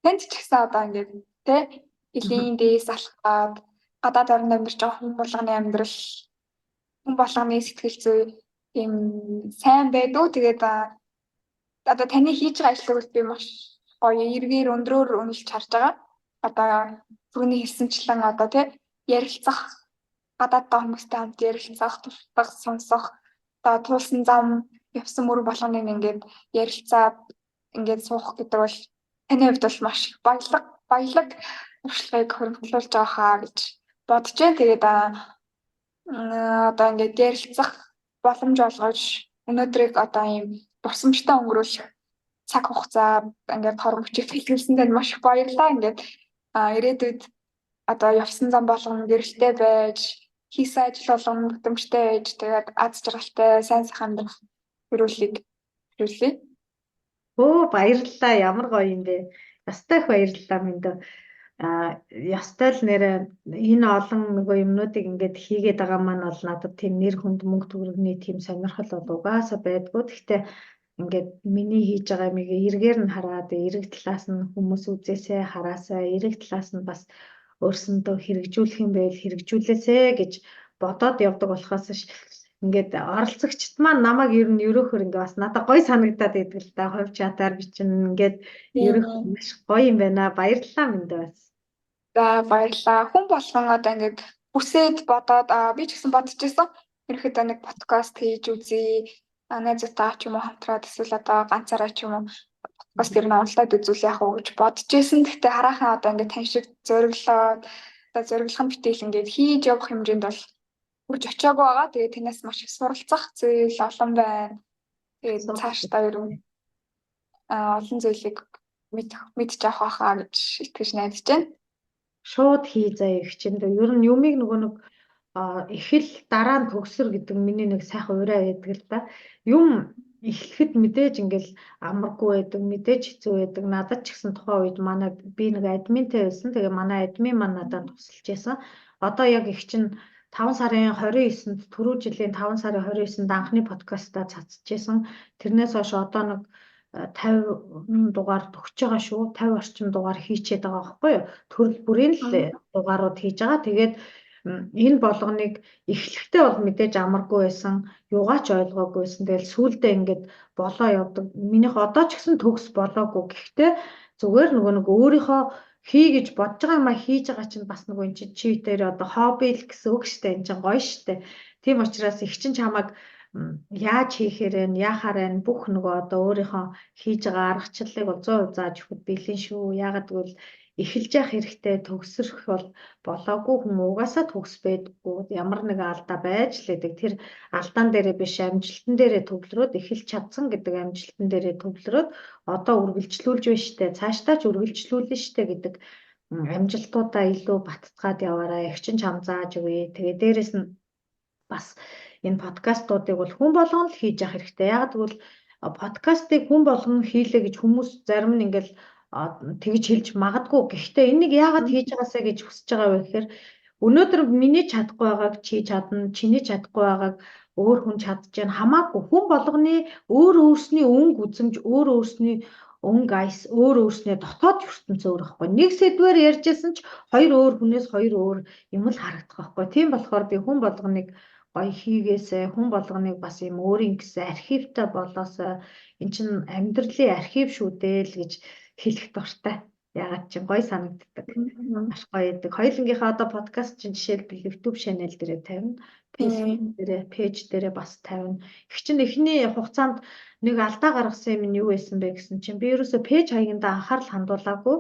танд ч гэсэн одоо ингээд тэ элийн дээс алхаад гадаад орнд амьдарч байгаа хүн болгоны сэтгэл зүй ийм сайн байдгүй. Тэгээд одоо таны хийж байгаа ажлыг бол би маш гоё эргээр өндрөөр үнэлж харж байгаа. Одоо түрүүний хэлсэнчлэн одоо тий ярилцах гадаадтай хүмүүстэй хамт ярилцах, туслах, сонсох, одоо туулсан зам, явсан мөр болгоныг ингээд ярилцаад ингээд суух гэдэг бол таны хувьд бол маш их баялаг туршлагыг хөрвүүлж байгаа хаа гэж бодож байна. Тэгээд одоо ингээд ярилцах боломж олгож өнөөдрийг одоо ийм дурсамжтай өнгөрүүлэх цаг хугацаа ингээд хоромжийг хэлүүлсэндээ маш их баярлалаа. Ингээд ирээдүйд одоо явсан зам болгон гэрэлтэй байж хийсэн ажил болгон бүтэмжтэй байж тэгээд аз жаргалтай сайн сайхан амьдрах өрөөлийг хэлүүлье. Баярлалаа. Ямар гоё юм бэ. Ястай их баярлалаа минь дөө. Ястай л нэрэ энэ олон нөгөө юмнуудыг ингээд хийгээд байгаа маань бол надад тийм нэр хүнд мөнгө төгрөгийн тийм сонирхол бол угаасаа байдгүй. Гэхдээ ингээд миний хийж байгаа юмыг эргээр нь хараад эрэг талаас нь хүмүүс үзээсээ хараасаа эрэг талаас нь бас өөрсөндөө хэрэгжүүлэх юм байвал хэрэгжүүлээсэ гэж бодоод явдаг болохоос ингээд оролцогчд маань намайг ер нь ерөөхөр ингээд бас надад гоё санагдаад байдаг л да. Хувь чатаар би чинь ингээд ерөөхөр маш гоё юм байна. Баярлалаа минь дөө бас. За баярлалаа. Хүн болгон одоо ингээд үсээд бодоод би ч гэсэн бодож байсан. Ерөөхдөө нэг подкаст хийж үзье. Найзуудаа ч юм уу хамтраад эсвэл одоо ганцаараа ч юм уу подкаст ер нь онлайнд үзүүл яах вэ гэж бодож байсан. Гэхдээ хараахан одоо ингээд тань шиг зориглоод одоо зориглохон битэл ингээд хийж явах хэмжээнд бол хүрч очиагүй байгаа. Тэгээд танаас маш их суралцах зүйл олон байна. Тэгээд цаашдаа ер нь олон зүйлийг мэдж авах байхаа гэж итгэж найдаж байна. Шууд хий заяа их чинь. Ер нь юмыг нөгөө нэг эхэл дараа нь төгсөр гэдэг миний нэг сайхан ураа байдаг л да. Юм эхлэхэд мэдээж ингээл амаргүй байдаг, мэдээж хэцүү байдаг. Надад ч гэсэн тухайн үед манай би нэг админтай байсан. Тэгээ манай админ маань надад тусалж байсан. Одоо яг их чинь 5 сарын 29-нд түрүү жилийн 5 сарын 29-нд анхны подкастаа цацчихсан. Тэрнээс хойш одоо нэг 50 дугаар төгсөж байгаа шүү. 50 орчим дугаар хийчихэд байгаа байхгүй юу? Төрөл бүрийн л дугаарууд хийж байгаа. Тэгээд энэ болгоныг эхлэхдээ бол мэдээж амаргүй байсан, юугаач ойлгоогүй байсан. Тэгэл сүүлдээ ингээд болоо явдаг. Минийх одоо ч гэсэн төгс болоогүй. Гэхдээ зүгээр нэг өөрийнхөө хий гэж бодож байгаа юмаа хийж байгаа чинь бас нэг энэ чи дээр одоо хобби л гэсэн үг штэ. Энэ чинь гоё штэ. Тийм учраас их чинь чамайг яаж хийхээр вэ? Яахаар вэ? Бүх нөгөө одоо өөрийнхөө хийж байгаа аргачлалыг 100% зааж өгөхөд бэлэн шүү. Яагаад гэвэл эхэлж явах хэрэгтэй төгсөрөх бол болоогүй хүн угаасаа төгс байдаггүй. Ямар нэг алдаа байж л байдаг. Тэр алдаан дээрээ биш амжилтан дээрээ төвлөрөөд эхэлж чадсан гэдэг амжилтан дээрээ төвлөрөөд одоо үргэлжлүүлж байна штэ. Цаашдаа ч үргэлжлүүлнэ штэ гэдэг амжилтуудаа илүү баттгаад яваарай. Их чинь чам зааж өгье. Тэгээ дээрэс нь бас энэ подкастуудыг бол хүн болгон л хийж явах хэрэгтэй. Яг гэвэл подкастыг хүн болгон хийлээ гэж хүмүүс зарим нь ингээл тэгж хэлж магадгүй. Гэхдээ энийг яагаад хийж байгаасаа гэж хүсэж байгаа вэ гэхээр өнөөдөр миний чадахгүй байгааг чи чадна, чиний чадахгүй байгааг өөр хүн чадчихна. Хамаагүй хүн болгоны өөр өөрсний өнгө үзэмж, өөр өөрсний өнгө айс, өөр өөрснөө дотоод ертөнц өөр байхгүй. Нэг сэдвээр ярьжсэн ч хоёр өөр хүнээс хоёр өөр юм л харагдах байхгүй. Тийм болохоор би хүн болгоныг гоё хийгээсэй, хүн болгоныг бас юм өөрийн гэсэн архивтай болоосоо эн чин амьдралын архив шүү дээ л гэж хэлэх дуртай. Ягаад чи гоё санагддаг. Маш гоё байдаг. Хоёулынгийнхаа одоо подкаст чинь жишээлбэл YouTube channel дээрээ тавина. Facebook дээрээ, пэйж дээрээ бас тавина. Их чинь эхний хугацаанд нэг алдаа гаргасан юм нь юу байсан бэ гэсэн чинь би ерөөсөө пэйж хаягнда анхаарал хандуулаагүй.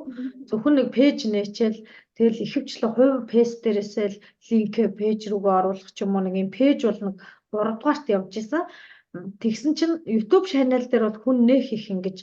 Зөвхөн нэг пэйж нээчээл тэгэл ихэвчлэн хувь пэйж дээрээсээ л линк пэйж рүүгээ оруулах ч юм уу нэг юм пэйж бол нэг 3 дугаарт явж исэн. Тэгсэн чинь YouTube channel дээр бол хүн нэх их ингэж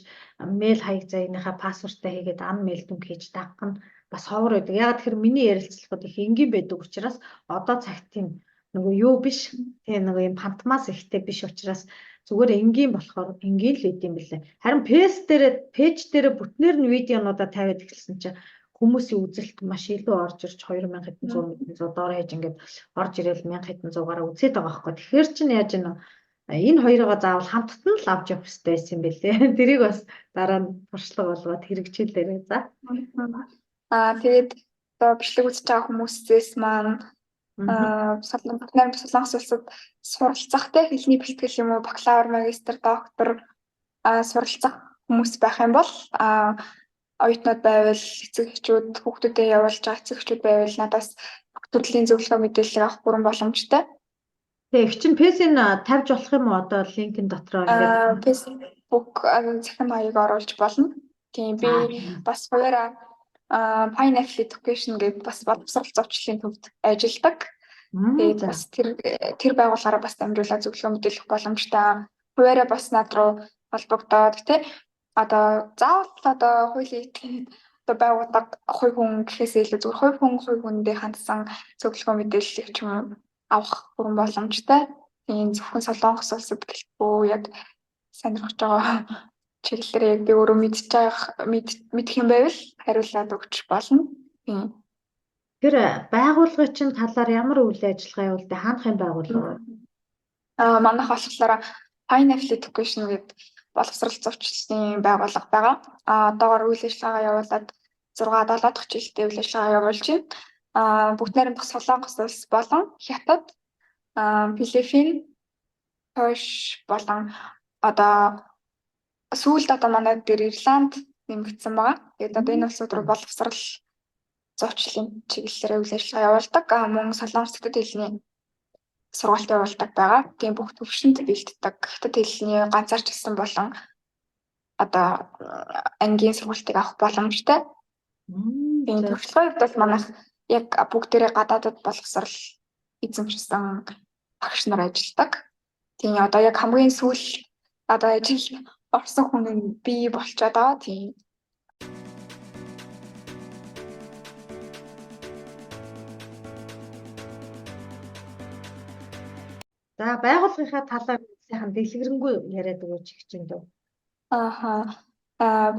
мэйл хаяг заагийнхаа пассвортаа хийгээд ан мэйл дүнг хийж дагах нь бас ховор байдаг. Ягаад тэгэхээр миний ярилцлагууд их энгийн байдаг учраас одоо цагт тийм нөгөө юу биш тийм нөгөө юм фантомас ихтэй биш учраас зүгээр энгийн болохоор энгийн л үт юм бэлээ. Харин пэйж дээр бүтнээр нь видеонуудаа тавиад эхэлсэн чинь хүмүүсийн үзэлт маш илүү орж ирж 2000 хэдэн 100 доор хэж ингээд орж ирэл 1000 хэдэн 100-аараа үзээд байгаа байхгүй. Тэгэхээр чинь яаж энэ хоёроо заавал хамтд нь л авч явах хэрэгтэй байсан юм бэлээ. Тэрийг бас дараа нь туршлага болгоод хэрэгжүүлээрэй. За. Тэгээд одоо бичлэг үзэж байгаа хүмүүсээс маань Солонгос улсад суралцах те хэлний бэлтгэл юм уу бакалавр, магистр, доктор суралцах хүмүүс байх юм бол оюутнууд байвал эцэг эхчүүд хүүхдүүдэд явуулж байгаа эцэг эхчүүд байвал надаас төрлийн зөвлөгөө мэдээлэл авах бүрэн боломжтой. Тэгээ их чинь пэсийн тавьж болох юм уу одоо линкэн дотроо ингээд Facebook захин маяг оруулж болно. Тийм би бас хоёроо Pineapple Education гэдэг бас боловсрол зовчлалын төвд ажилладаг. Тэгээд бас тэр байгууллагаараа бас дамжуулаад зөвлөгөө мэдээлэх боломжтой. Хуваараа бас над руу холбогдоод тий одоо заавал одоо хуулийн одоо байгууллага хувь хүн гэхээс илүү зүгээр хувь хүндээ хандсан зөвлөгөө мэдээлэл ч юм авах бүрэн боломжтой. Тийм зөвхөн Солонгос улсад гэлтгүй яг сонирхож байгаа чиглэлээр би өөрөө мэдэх юм байвал хариулаад өгч болно. Тэр байгууллагын чинь талаар ямар үйл ажиллагаа явуулдаг хаанхын байгууллага вэ? Манайх болохоор Pineapple Education гэдэг боловсрол зурчлалын байгууллага байгаа. Одоогоор үйл ажиллагаа явуулаад 6-7 дахь жилдээ үйл ажиллагаа явуулж байна. Бүгд найрамдах Солонгос улс болон Хятад, Филиппин, Польш болон одоо сүүлд одоо манай дээр Ирланд нэмэгдсэн байгаа. Тэгээд одоо энэ улсууд руу боловсрал зурчлалын чиглэлээр үйл ажиллагаа явуулдаг. Мөн Солонгос хятад хэлний сургалт явуулдаг байгаа. Тийм бүх төвшөнд бэлддэг. Хятад хэлний ганцаарч гисэн болон одоо ангийн сургалтыг авах боломжтой. Тийм туршлагын хувьд бол манайх яг бүгдээрээ гадаадд боловсрал эзэмшсэн багш нар ажилладаг. Тийм одоо яг хамгийн сүүл одоо ажил орсон хүн нь би болчиход байгаа. Тийм. За байгууллагынхаа талаар сайхан дэлгэрэнгүй яриад өгөөч их чинь дөө.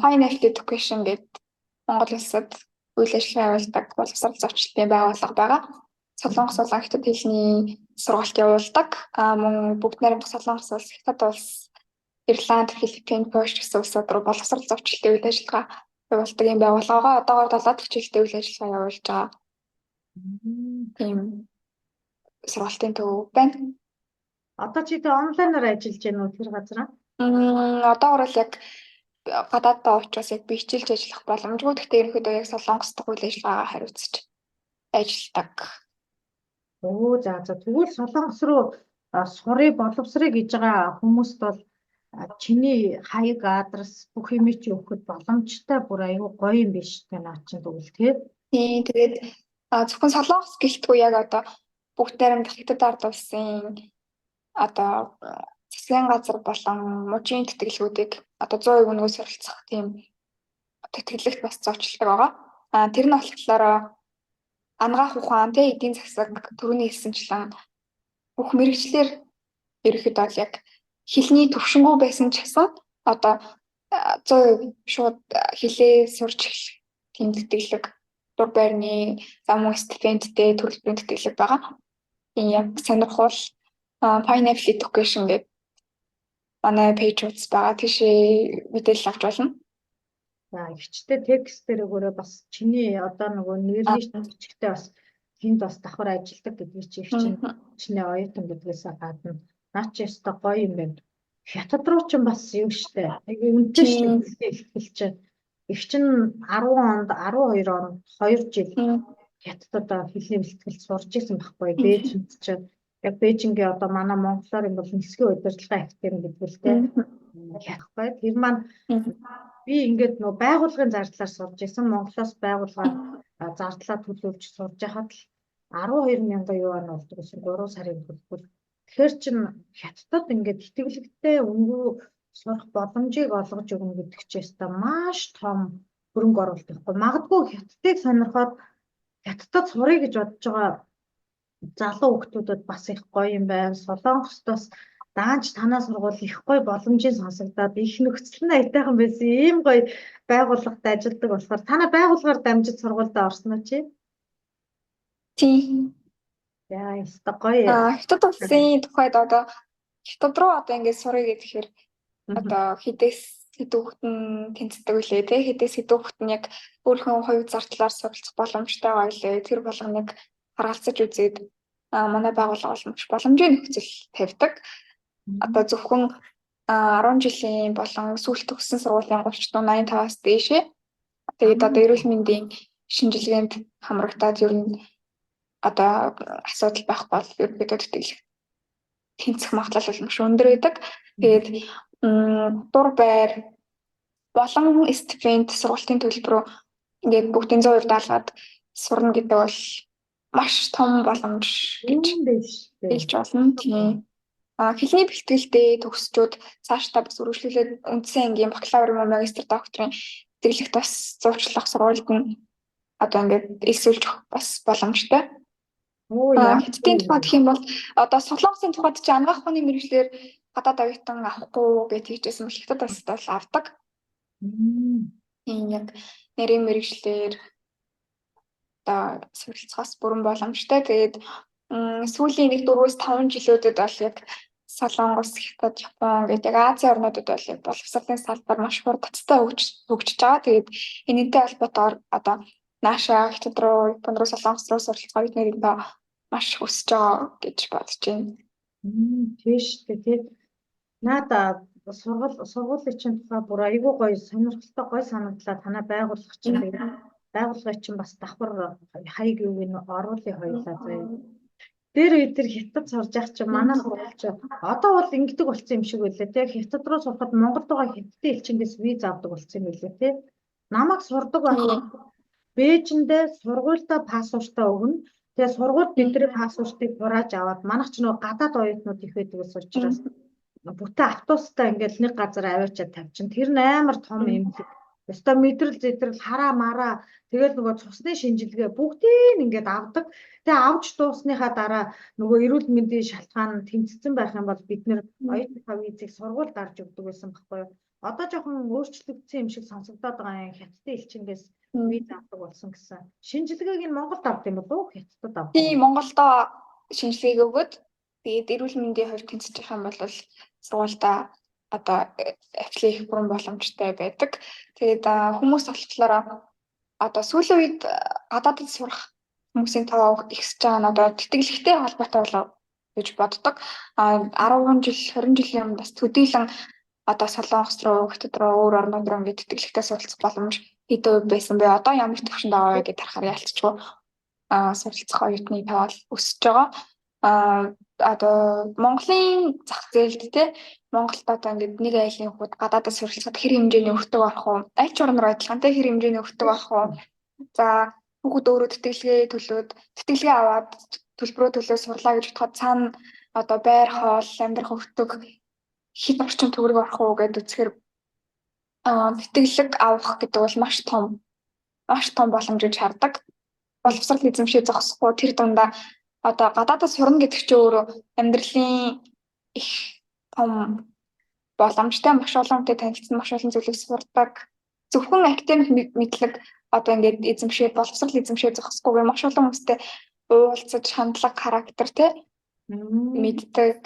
Pineapple Education гэдэг Монгол улсад үйл ажиллагаа явуулдаг боловсрол зурчлалын байгууллага байгаа. Солонгос болон хятад хэлний сургалт явуулдаг. Мөн бүгд найрамдах Солонгос улс, Хятад улс, Ирланд, Филиппин, Польш гэсэн улсууд руу боловсрол зурчлалын үйл ажиллагаа явуулдаг юм байгууллага. Одоогоор 7 дахь жилдээ үйл ажиллагаа явуулж байгаа. Тийм сургалтын төв байна. Одоо чи тэ онлайнаар ажиллаж байна уу тэр газараа? Одоогоор л яг гадааддаа учраас яг би хичээлж ажиллах боломжгүй. Гэхдээ ерөнхийдөө яг Солонгос дахь үйл ажиллагаагаа хариуцж ажилладаг. За тэгвэл Солонгос руу сурыг боловсрыг гэж байгаа хүмүүст бол чиний хаяг адрес бүх юм чи өгөхөд боломжтой бүр аюу гоё юм биш тэ наа чинь тэгвэл тийм тэгээд зөвхөн Солонгос гэлтгүй яг одоо бүгд найрамдах Хятад ард улсын одоо засгийн газар болон мужийн тэтгэлгүүдийг одоо 100% өнгөө суралцах тийм тэтгэлэгт бас зочлдог байгаа. Тэр нь болохоор ангаах ухаан тий эдийн засаг түрүүний хэлсэнчлэн бүх мэрэгчлэр ерөөхдөө бол яг хэлний төвшингүү байсан ч гэсэн одоо 100% шууд хэлээ сурч эхлэх тийм тэтгэлэг дур байрны зам стипендтэй төлбөрийн тэтгэлэг байгаа. Тийм яг сонирхол Pineapple Education гэдэг манай пэйж утас байгаа. Тийшээ мэдээлэл авч болно. За ихчтэй текст дээр өөрөө бас чиний одоо нөгөө нэрний бичгтээ бас тэнд бас давхар ажилладаг гэдгийг чи их чиний оюутан гэдгээс гадна наа чи өстой гоё юм байна. Хятад руу ч бас юм штэ. Яг үнэтэй шүү хэлж чинь. Их чинь 10 онд 12 онд 2 жил Хятадд хэлний бэлтгэл сурж исэн байхгүй. Бээжинд чинь яг Бээжингийн одоо манай монголоор юм бол нисгийн удирдлагын актер гэдэг л дээ. Хятадтай. Тэр маань би ингээд нөө байгууллагын зардлаар сурж исэн. Монголоос байгууллага зардлаа төлөвлөж сурж байхад л 12,000 юан болдог гэсэн 3 сарын төлбөр. Тэгэхээр чин Хятадд ингээд итгэлэгтэй өнгөө сурах боломжийг олгож өгнө гэдэг чинь маш том хөрөнгө оруулалт байхгүй. Магадгүй Хятадыг сонирхоод Хятадд сурах гэж бодож байгаа залуу хүүхдүүдэд бас их гоё юм байна. Солонгостоос даанч танаа сургууль их гоё боломжийн сонсогдоод их нөхцөл нь аятайхан байсан ийм гоё байгууллагад ажилладаг болохоор танаа байгууллагаар дамжиж сургуультай орсон уу чи? Тийм. Яа, ёстой гоё. Хятад улсын тухайд одоо хятад руу одоо ингээд сурыг гэхээр одоо хэдэн хүүхэд нь тэнцдэг үлээ те хэдэн хүүхэд нь яг өөрийнхөө хувь зардлаар суралцах боломжтой байгаа үлээ тэр болгоныг харгалзаж үзээд манай байгууллага бол маш боломжийн нөхцөл тавьдаг. Одоо зөвхөн 10 жилийн болон сүүлд төгссөн сургуулийн 30-85-аас дээшээ тэгээд одоо эрүүл мэндийн шинжилгээнд хамрагдаад ер нь одоо асуудал байхгүй бол ерөнхийдөө тэтгэлэг тэнцэх магадлал бол маш өндөр байдаг. Тэгээд дур байр болон стипенд сургалтын төлбөрөөр ингээд бүгдийн 100% даалгаад сурна гэдэг бол маш том боломж гэж хэлж болно. Тийм. Хэлний бэлтгэлтэй төгсчүүд цаашдаа бас үргэлжлүүлээд үндсэн ангийн бакалавр юм магистр докторийн тэтгэлэгт бас зурчлах сургуульд нь одоо ингээд элсүүлж бас боломжтой. Хятадын тухайд гэх юм бол одоо Солонгосын тухайд чи анагаах ухааны мэргэжлэр гадаад оюутан авахгүй гэж хэлжсэн бол Хятад бас бол авдаг. Яг нэрийн мэргэжлэр одоо суралцахаас бүрэн боломжтой. Тэгээд сүүлийн 4-5 жилүүдэд бол яг Солонгос, Хятад, Япон гэдэг Азийн орнуудад бол боловсролын салбар маш хурдтай хөгжиж байгаа. Тэгээд энэтэй холбоотойгоор одоо нааша Хятад руу, Япон руу, Солонгос руу суралцах оюутнууд маш өсөж байгаа гэж бодож байна. Тийш тэгээд надаа сургуулийн чинь тухай бүр айгүй гоё сонирхолтой гоё санагдлаа танаа байгууллага чинь байгууллагын чинь бас давхар хаяг юу гэнэ оруулын хоёлаа заяа. Тэр үед тэр Хятад сурж явах чинь манай сургууль чинь одоо бол ингэдэг болсон юм шиг байлаа те Хятад руу сурахад Монголд байгаа хятадын элчингээс виз авдаг болсон юм байлаа те. Намайг сурдаг байхад Бээжиндээ сургуультай паспортаа өгнө. Тэгээ сургууль бидний паспортыг хурааж аваад манайх ч нөгөө гадаад оюутнууд их байдаг ус учраас бүтэн автобустай ингээл нэг газар аваачаад тавьчин. Тэр нь амар том эмнэлэг. Өстой мэдрэл зэдрэл хараа мараа тэгэл нөгөө цусны шинжилгээ бүгдийг ингээд авдаг. Тэгээ авч дуусныхаа дараа нөгөө эрүүл мэндийн шалтгаан тэмцсэн байх юм бол бид нэр оюутны визийг сургууль дарж өгдөг байсан байхгүй юу? Одоо жоохон өөрчлөгдсөн юм шиг сонсогдоод байгаа юм. Хятадын элчингээс виз авдаг болсон гэсэн. Шинжилгээг нь Монголд авдаг юм болов уу? Хятадд авдаг. Тийм, Монголдоо шинжилгээг өгөөд тэгээд эрүүл мэндийн хувьд тэнцэж байгаа юм бол сургуультай одоо апплай хийх бүрэн боломжтой байдаг. Тэгээд хүмүүс болохоор одоо сүүлийн үед гадаадд сурах хүмүүсийн тоо ихсэж байгаа нь одоо тэтгэлэгтэй холбоотой болов гэж боддог. 10 жил, 20 жилийн өмнө бас төдийлөн одоо Солонгос руу, Хятад руу, өөр орнууд руу ингээд тэтгэлэгтэй суралцах боломж хэдэн үе байсан бэ? Одоо ямар төвшөнд байгаа вэ гэдээ харахаар ялцчихгүй суралцах оюутны тоо өсөж байгаа. Одоо Монголын зах зээлд те Монголд одоо ингээд нэг айлын хүүхэд гадаадд суралцахад хэр хэмжээний өгдөг байх уу? Аль ч орноор адилхан те хэр хэмжээний өгдөг байх уу? За хүүхэд өөрөө тэтгэлгээ аваад төлбөрөө төлөө сурлаа гэж бодоход цаана одоо байр хоол, амьдрах өгдөг хэд орчим төгрөг авах уу гэдээ үзэхээр тэтгэлэг авах гэдэг бол маш том боломжийг хардаг. Боловсрол эзэмшээ зогсохгүй тэр дундаа одоо гадаадд сурна гэдэг чинь өөрөө амьдралын их том боломжтой маш олон хүнтэй танилцсан маш олон зүйлийг сурдаг. Зөвхөн академик мэдлэг одоо ингээд эзэмшээ боловсрол эзэмшээ зогсохгүйгээр маш олон хүмүүстэй уулзаж хандлага характер те мэддэг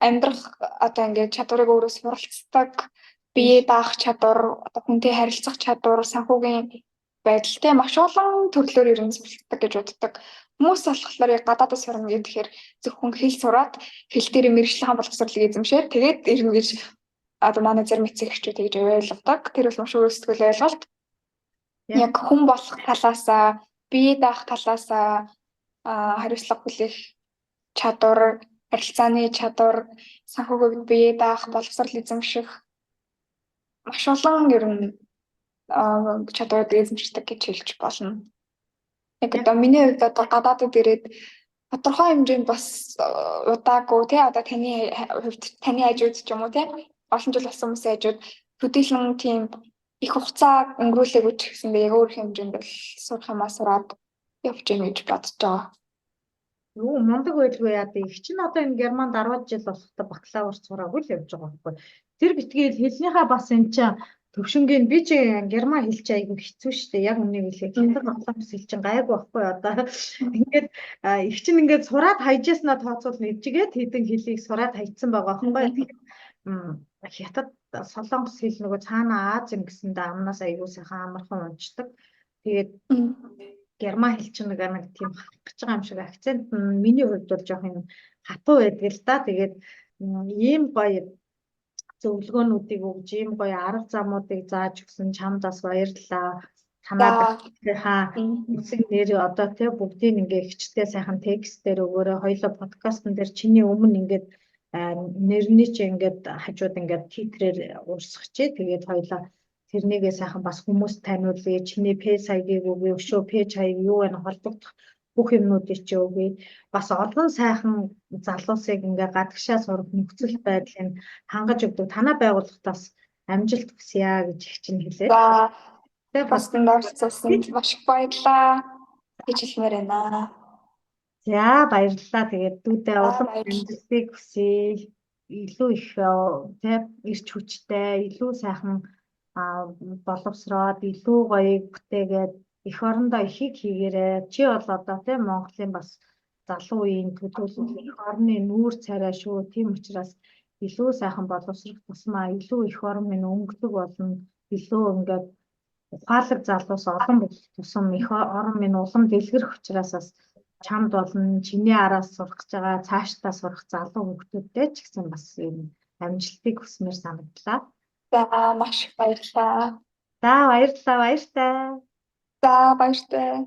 амьдрах одоо ингээд чадварыг өөрөө суралцдаг бие даах чадвар одоо хүнтэй харилцах чадвар санхүүгийн байдал те маш олон төрлөөр ер нь суралцдаг гэж боддог. Хүмүүс болохоор гадаадд сурна гэхээр зөвхөн хэл сураад хэл дээр мэргэжлийн боловсролыг эзэмшээд тэгээд ирнэ гэж одоо манай зарим эцэг эхчүүд тэгж ойлгодог. Тэр бол маш өөр сэтгэл ойлголт. Яг хүн болох талаасаа, бие даах талаасаа хариуцлага хүлээх чадвар, харилцааны чадвар, санхүүгийн бие даах, боловсрол эзэмших маш олон ер нь чадварыг эзэмшдэг гэж хэлж болно. Яг одоо миний хувьд одоо гадаадд ирээд тодорхой хэмжээнд бас удаагүй тий одоо таны хувьд таны хажууд ч юм уу тий олон жил болсон хүмүүсийн хажууд төдийлөн тийм их хугацаа өнгөрүүлээгүй ч гэсэндээ яг өөр хэмжээнд бол сурах юмаа сураад явж гэнэ гэж бодож байгаа. Юу мундаг байлгүй яа дээ. Их чинь одоо энэ Германд 10 жил болохтой бакалавр сураагүй л явж байгаа байхгүй. Тэр битгээл хэлнийхаа бас энэ чинь төвшингийн би чи герман хэлч айгүй хэцүү шүү дээ. Яг үннийг хэлээ. Хятад монголоос хэл чинь гайгүй байхгүй одоо. Ингээд их чинь ингээд сураад хайжсанаа тооцвол нэвжгээд хэдэн хэлийг сураад хайцсан байгаа байхгүй. Хятад солонгос хэл нөгөө цаана Аз ингэсэндээ амнаас айгүй сайхан амархан унцдаг. Тэгээд герман хэл чинь нэг тийм хавах гэж байгаа юм шиг акцент нь миний хувьд бол жоох юм хатуу байдаг л да. Тэгээд ийм гоё зөвлөгөөнүүдийг өгж, ийм гоё арга замуудыг зааж өгсөн чамд бас баярлалаа. Танаа бахийнхаа үсэг нэр одоо тий бүгдийг ингээ ихчтэй сайхан текстээр өгөөрэй. Хоёлоо подкастн дээр чиний өмнө ингээд нэрний чи ингээд хажууд ингээд титрээр уурсгачээ. Тэгээд хоёлоо тэрнийгээ сайхан бас хүмүүс таниулъя. Чиний пэйж хаягийг өгье, өшөө пэйж хаяг юу вэ холбогдох бүх юмнуудыг чи өгье. Бас олон сайхан залуусыг ингээ гадагшаа сурах нөхцөл байдлыг хангаж өгдөг. Танаа байгууллагатаас амжилт хүсье гэж их чинь хэлээ. За бас нэрцсэн маш их баярлалаа гэж хэлмээр байна. За баярлалаа. Тэгээд дүүдээ улам амжилтыг хүсье. Илүү их тийм ирч хүчтэй, илүү сайхан боловсроод илүү гоёыг бүтээгээд эх орондоо ихийг хийгээрэй. Чи бол одоо тийм Монголын бас залуу үеийн төлөөлөл эх орны нүүр царай шүү. Тийм учраас илүү сайхан боловсрох тусмаа илүү эх орн минь өнгөлөг болно. Илүү ингээд ухаалаг залуус олон болох тусам эх орн минь улам дэлгэрэх учраас бас чамд болно. Чиний араас сурах гэж байгаа цаашдаа сурах залуу хүүхдүүдтэй ч гэсэн бас юм амжилтыг хүсмээр санагдлаа. За маш их баярлалаа. За баярлалаа, баяртай. За баяртай.